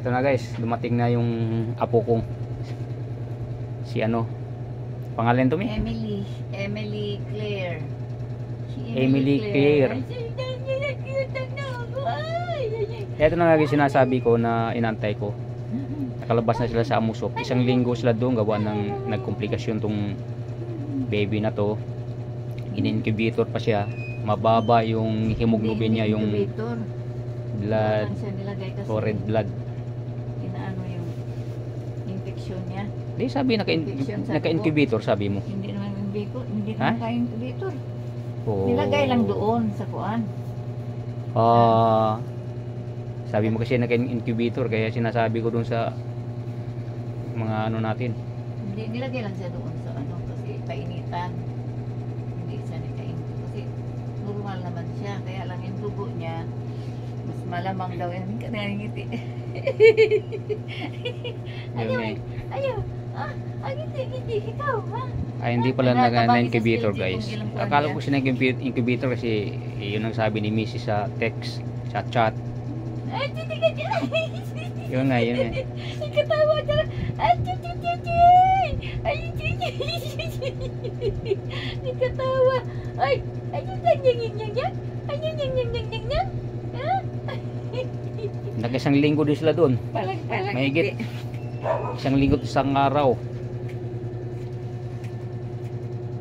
Ito na guys, dumating na yung apo kong si ano, pangalan to mi? Emily Claire. Si Emily Claire. Ito na nga guys, sinasabi ko na inantay ko. Nakalabas na sila sa Amusok. 1 linggo sila doon, gawa ng nagkomplikasyon tong baby na to. In-incubator pa siya. Mababa yung hemoglobin niya, yung blood o red blood. Inaano yung infection niya. Di sabi naka-incubator sabi mo. Hindi naman naka-incubator. Oh. Nilagay lang doon sa kuan. Sabi mo kasi naka-incubator, kaya sinasabi ko doon sa mga ano natin. Hindi, nilagay lang siya doon sa ano kasi painitan. Hindi siya naka-incubator kasi normal naman siya, kaya lang yung dugo niya mas malamang daw yan. Hindi ka nangingiti. Ayaw. Ngiti, ikaw, ha? Ay, hindi pala naka-incubator guys. Akala ko siya naka-incubator kasi yun ang sabi ni Missy sa text, sa chat. Ay, hindi ka dyan. Yun nga. Ikatawa ka. Ay, ikatawa. Ay, Nag-1 linggo din sila doon. Mahigit 1 linggo, 1 araw.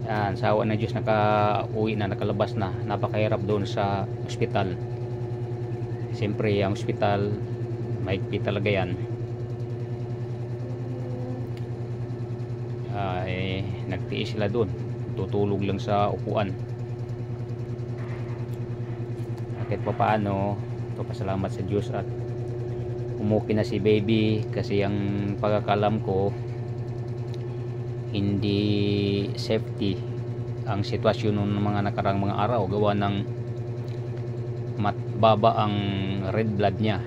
Yan, sawa na Diyos, naka-uwi na, nakalabas na. Napakahirap doon sa ospital. Siyempre, ang ospital, mahigpit talaga yan. Nagtiis sila doon. Tutulog lang sa upuan. Kahit pa paano, pasalamat sa Diyos at umuwi na si baby, kasi ang pagkakalam ko hindi safety ang sitwasyon ng mga nakarang mga araw, gawa ng matbaba ang red blood niya,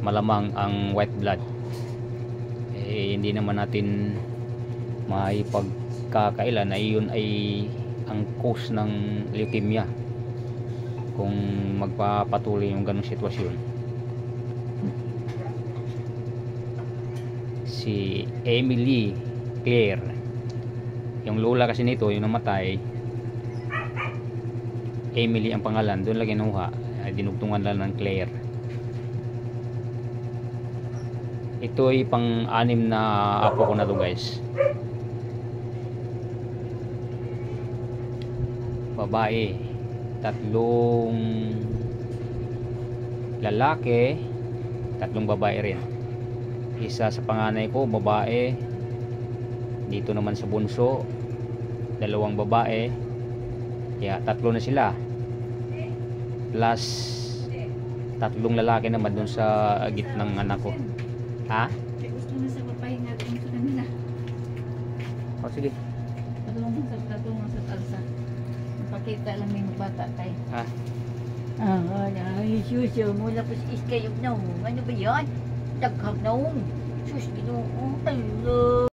malamang ang white blood. Hindi naman natin maipagkakaila na iyon ay ang cause ng leukemia kung magpapatuloy yung ganong sitwasyon. Si Emily Claire, yung lola kasi nito, yung namatay, Emily ang pangalan, doon lang kinuha, dinugtungan lang ng Claire. Ito ay pang-6 na apo ko na to guys. Babae, 3 lalaki, 3 babae rin. Isa sa panganay ko babae, dito naman sa bunso 2 babae, kaya 3 na sila, plus 3 lalaki naman dun sa gitnang anak ko. Ha? Gusto na sa papahinga kung sa kanila. O sige. Patulungan sa talsa. Pakita lang yung bata tayo. Ha? Suso mo lapos iskayog na. Ano ba yan? Daghag na. Sus, ginoo. Hello.